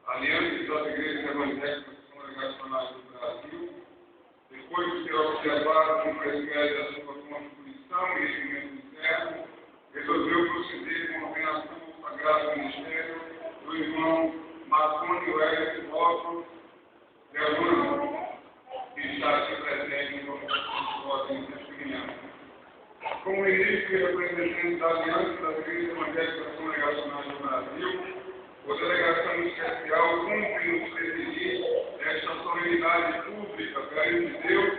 Aliança das Igrejas Evangélicas Congregacionais do Brasil, depois de ter observado no presbitério da sua Constituição e regimento interno, resolveu proceder com a ordenação ao Sagrado Ministério do irmão Marconi Wellington Otto Delano, que está aqui presente como ordem testemunhando. Como ministro e representante da Aliança das Igrejas Evangélicas Congregacionais do Brasil, a delegação especial cumpre nos presidir esta solenidade pública perante Deus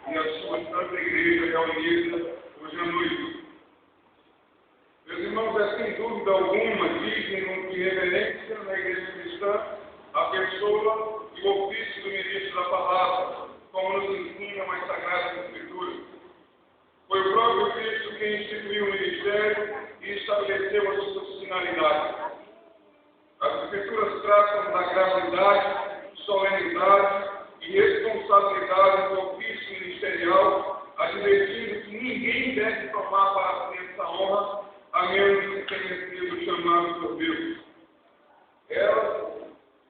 e a sua Santa Igreja reunida hoje à noite. Meus irmãos, é sem dúvida alguma digno de reverência na Igreja Cristã a pessoa e o ofício do ministro da Palavra, como nos ensinam as Sagradas Escrituras. Foi o próprio Cristo quem instituiu o ministério e estabeleceu as suas finalidades. As Escrituras tratam da gravidade, solenidade e responsabilidade do ofício ministerial, advertindo que ninguém deve tomar para si essa honra, a menos que tenha sido chamado por Deus. Elas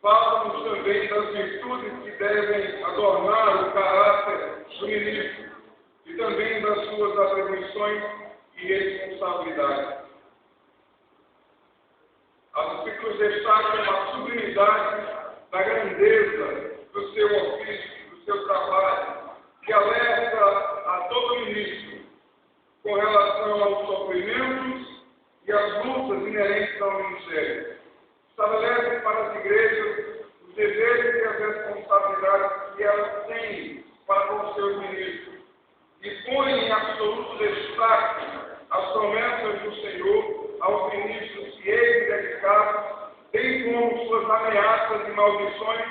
falam-nos também das virtudes que devem adornar o caráter do ministro e também das suas atribuições e responsabilidades. As Escrituras destacam a sublimidade da grandeza do seu ofício, do seu trabalho, que alerta a todo ministro com relação aos sofrimentos e às lutas inerentes ao ministério. Estabelece para as igrejas os deveres e as responsabilidades que elas têm para com os seus ministros e põe em absoluto destaque as promessas do Senhor aos ministros fieis e dedicados, bem como suas ameaças e maldições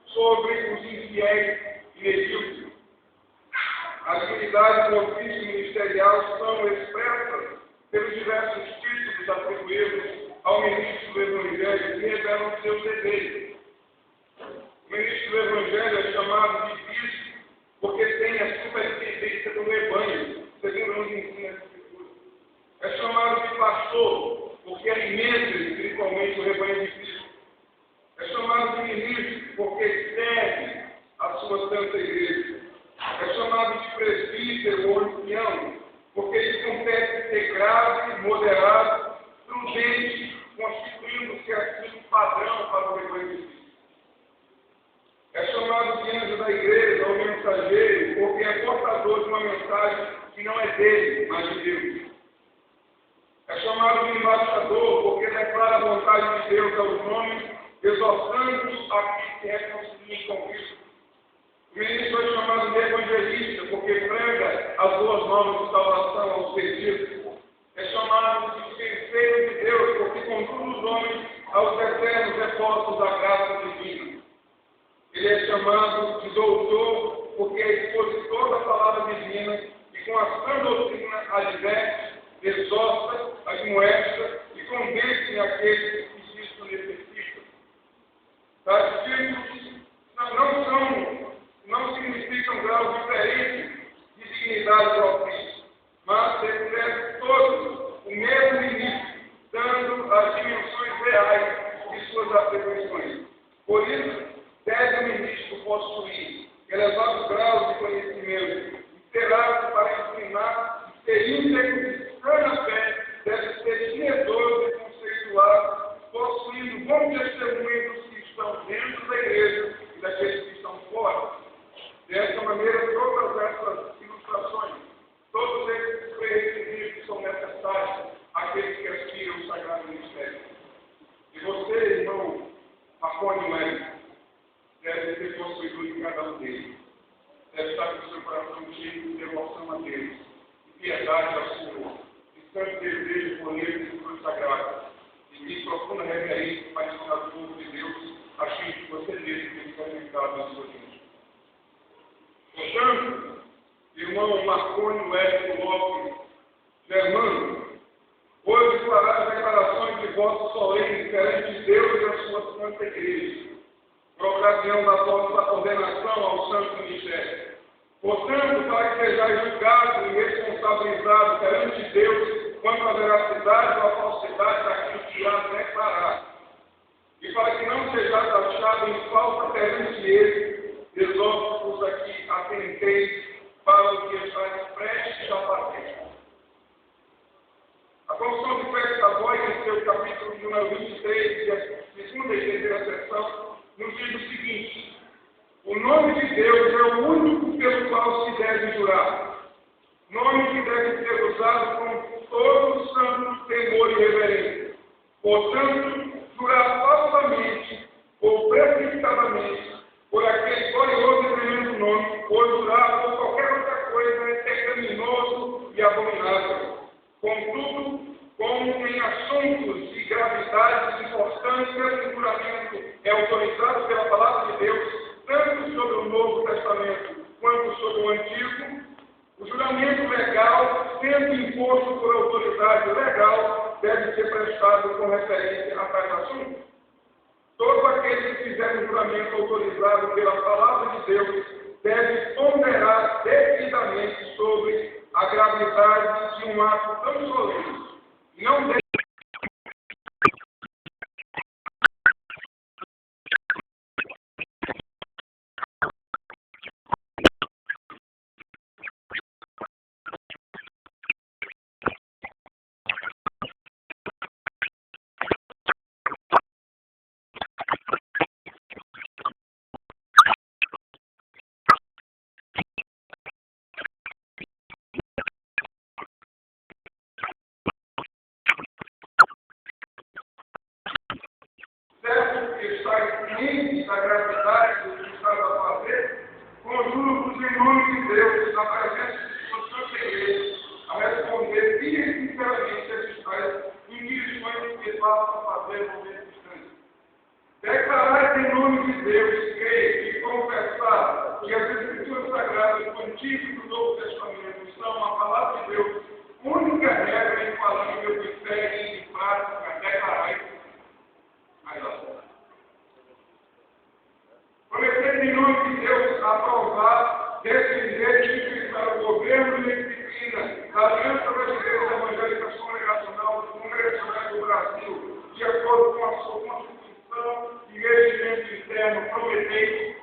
sobre os infiéis e medíocres. As dignidades do ofício ministerial são expressas pelos diversos títulos atribuídos ao ministro do Evangelho que revelam seus deveres. O ministro do Evangelho é chamado de bispo porque tem a superintendência do rebanho, segundo nos ensina a Escritura. É chamado de pastor porque alimenta espiritualmente o rebanho de Cristo. É chamado de ministro porque serve a sua santa igreja. É chamado de presbítero ou ancião porque lhe compete ser grave, moderado, prudente, constituindo-se assim um padrão para o rebanho de Cristo. É chamado de anjo da igreja ou mensageiro porque é portador de uma mensagem que não é dele, mas de Deus. É chamado de embaixador porque declara a vontade de Deus aos homens, exortando-os a que se reconciliem com Cristo. O ministro é chamado de evangelista porque prega as boas novas de salvação aos perdidos. É chamado de dispenseiro de Deus porque conduz os homens aos eternos depósitos da graça divina. Ele é chamado de doutor porque é expositor da palavra divina e com a sã doutrina adverte, exorta, admoesta e convence aqueles que disso necessitam. Tais títulos não significam graus diferentes de dignidade do ofício, mas descrevem todos o mesmo ministro, dando as dimensões reais de suas atribuições. Por isso, deve o ministro possuir elevados graus de conhecimento e terá para ensinar e ser íntegro de sã fé, deve ser piedoso e conceituado, possuindo bom testemunho dos que estão dentro da igreja e daqueles que estão fora. Dessa maneira, todas essas ilustrações, todos esses pré-requisitos são necessários àqueles que aspiram ao Sagrado Ministério. E você, irmão Marconi Wellington, deve ser possuidor de cada um deles. Deve estar com o seu coração cheio de devoção a Deus, de piedade ao Senhor, de santo desejo por ler as Escrituras Sagradas, e de profunda reverência para ensinar o povo de Deus, a fim que você mesmo tenha experimentado na sua vida. Portanto, irmão Marconi Wellington Lopes Germano, hoje fará as declarações de voto solene perante Deus e a sua Santa Igreja, por ocasião da vossa ordenação ao Santo Ministério. Portanto, para que sejais julgado e responsabilizado perante Deus quanto à veracidade ou à falsidade daquilo que há declarado, e para que não sejais achado em falta perante Ele, exorto-vos aqui, atenteis para o que estáis prestes a fazer. A Confissão de Fé de Savoy, em seu capítulo número 23, segunda e terceira seção, nos diz o seguinte: o nome de Deus é o único pelo qual se deve jurar, nome que deve ser usado com todo o santo temor e reverência. Portanto, jurar falsamente ou precipitadamente por aquele glorioso e tremendo nome, ou jurar por qualquer outra coisa, é pecaminoso e abominável. Contudo, como em assuntos de gravidade e importância, o juramento é autorizado pela palavra de Deus, tanto sobre o Novo Testamento quanto sobre o Antigo, o juramento legal, sendo imposto por autoridade legal, deve ser prestado com referência a tais assuntos. Todo aquele que fizer um juramento autorizado pela palavra de Deus deve ponderar devidamente sobre a gravidade de um ato tão solene. Não deve estar ciente da gravidade do que estava a fazer, conjuro-vos em nome de Deus, na presença de sua Santa Igreja, a responder dia e sinceramente esses tais inquirições que façam fazer no momento distante. Declarai em nome de Deus, crer e confessar que as Escrituras Sagradas do Antigo e do Novo Testamento são a palavra de Deus, única regra infalível que segue em prática, declarai. Aí lá. Prometendo em nome de Deus aprovar, defender e instituir o governo e disciplina da Aliança Brasileira Evangélica Congregacional do Brasil, de acordo com a sua Constituição e regimento interno, prometei.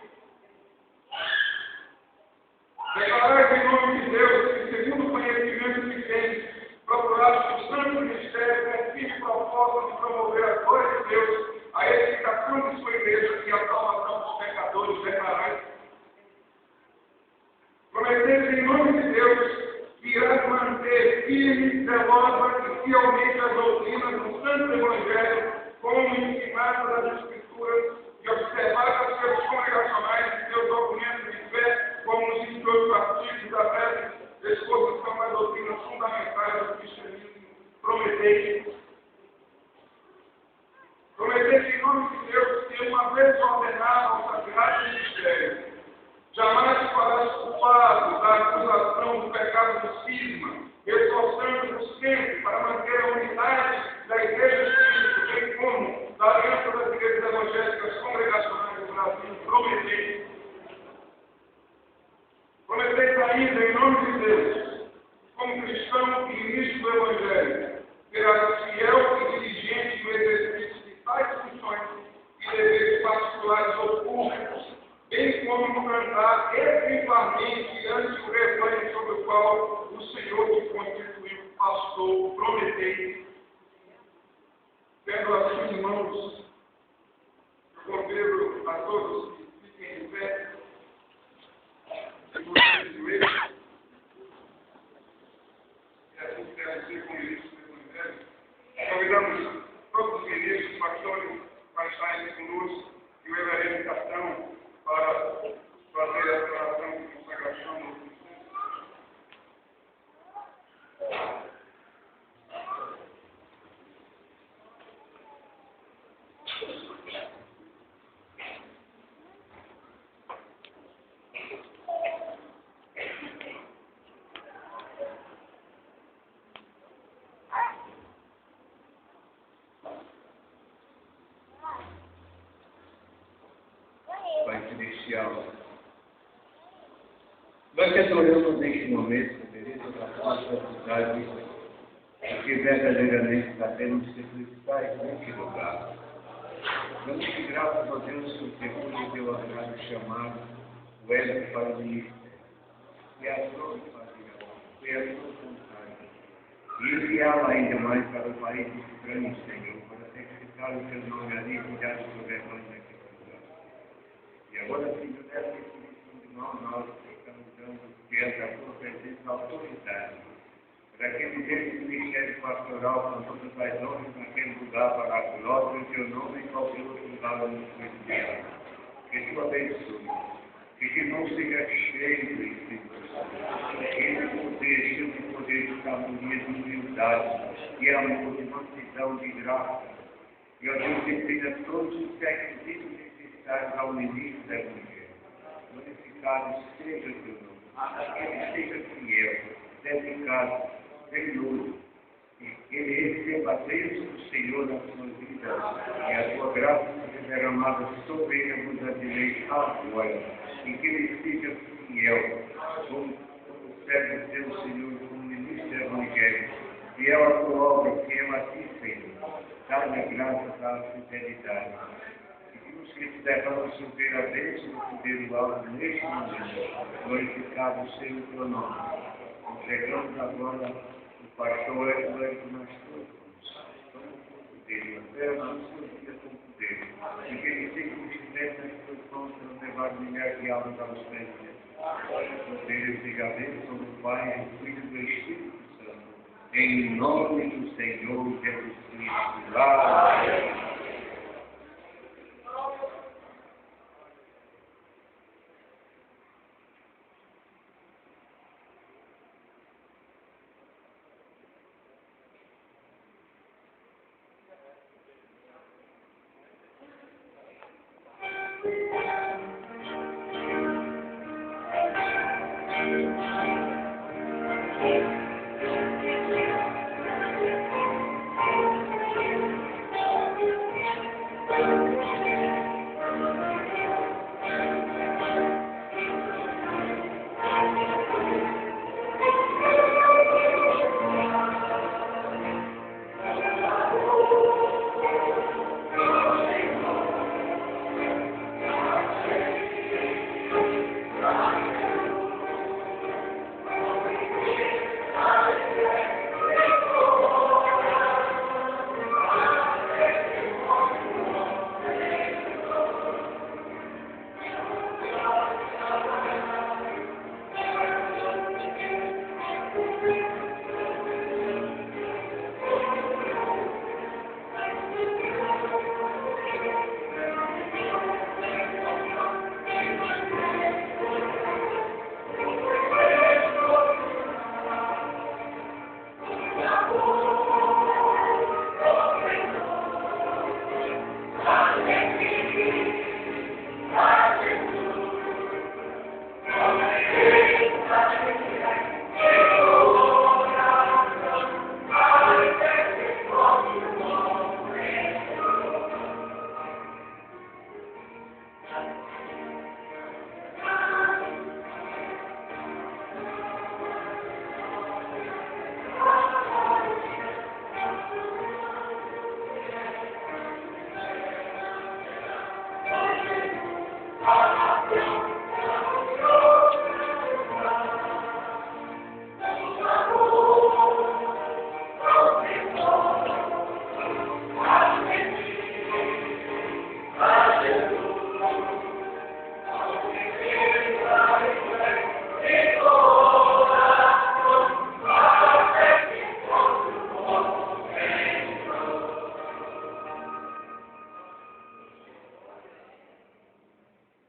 Declarar em nome de Deus que, segundo o conhecimento que tem, procurar o Santo Ministério com o firme propósito de promover a glória de Deus, a edificação de sua igreja e a salvação dos pecadores, declarai. Prometendo em nome de Deus que irá manter firme, zelosa e fielmente as doutrinas do Santo Evangelho, como ensinadas das Escrituras, e observadas pelos congregacionais e seus documentos de fé, como os 28 artigos da breve exposição das doutrinas fundamentais do cristianismo. Prometei. Prometei em nome de Deus que, uma vez ordenado ao sagrado ministério, jamais farás culpado da acusação do pecado do cisma, esforçando-vos sempre para manter a unidade da Igreja Espírita, bem como da Aliança das Igrejas Evangélicas Congregacionais do Brasil. Prometei. Prometei ainda, em nome de Deus, como cristão e ministro do Evangelho, serás fiel e diligente no exercício de tais funções e deveres particulares ou públicos, bem como cantar exemplarmente ante o rebanho sobre o qual o Senhor te constituiu pastor. Prometei. Tendo assim, irmãos, eu convido a todos que fiquem em pé. Convidamos todos os ministros, pastores, para estarem conosco e o reverendo Capitão para fazer a oração de consagração no especial. Nós te adoramos neste momento, Teresa, da nossa cidade, porque verdadeiramente sabemos que tu estás neste lugar. Damos-te graças a Deus porque hoje teu agrado chamado o Hélio para o ministério. E a tua família, e a tua vontade. E enviá-la ainda mais para o país estranho, Senhor, para testificar o teu nome ali e cuidar do teu rebanho naquele lugar. E agora, Senhor, deve ser de nós que estamos dando diante da tua presença autoridade, para que vivesse o ministério pastoral com todas as honras naquele lugar para a glória do teu nome e qualquer outro lugar onde foi enviado. Que tu abençoe, que não seja cheio do Espírito Santo, cheio de poder, de sabedoria, de humildade, de amor, de mansidão, de graça. E a Deus ensina todos os requisitos necessários ao ministro da Evangelho. Glorificado seja o teu nome, que ele seja fiel, dedicado, zeloso, que ele receba a bênção do Senhor na sua vida e a tua graça seja derramada sobre ele, nos adirei agora, e que ele seja fiel, como servo de Deus, Senhor, como ministro do Evangelho, fiel à tua obra, fiel a ti, Senhor, dá-lhe graça da fidelidade. Que te devamos sofrer a bênção do poder do alto neste momento, glorificado seja o teu nome. Entregamos agora o pastor Hélio nas tuas mãos, como poder, opera na sua vida com poder, e que ele seja um instrumento nas tuas mãos para levar milhares de almas aos pés de Deus. Poder seja a bênção do Pai, do Filho e do Espírito Santo, em nome do Senhor Jesus Cristo. Amém.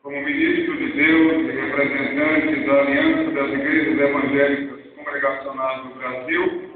Como ministro de Deus e representante da Aliança das Igrejas Evangélicas Congregacionais do Brasil,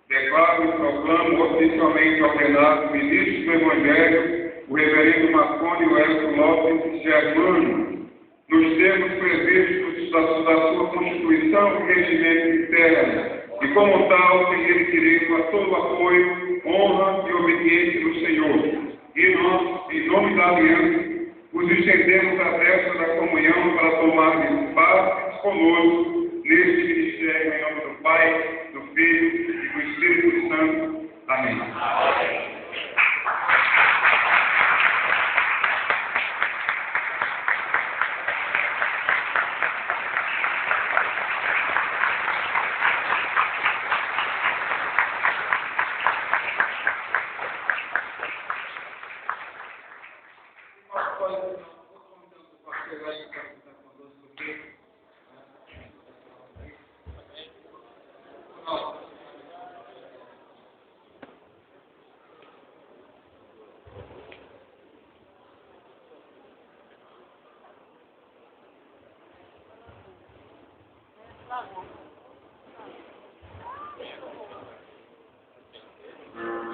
declaro e proclamo oficialmente ordenado ministro do Evangelho, o reverendo Marcônio Hélio Lopes Germano, nos termos previstos da sua Constituição e regimento interno, e como tal tem ele direito a todo apoio, honra e obediência do Senhor. E nós, em nome da Aliança, Vos estendemos a destra da comunhão para tomarem parte conosco neste ministério, em nome do Pai, do Filho e do Espírito Santo. Amém.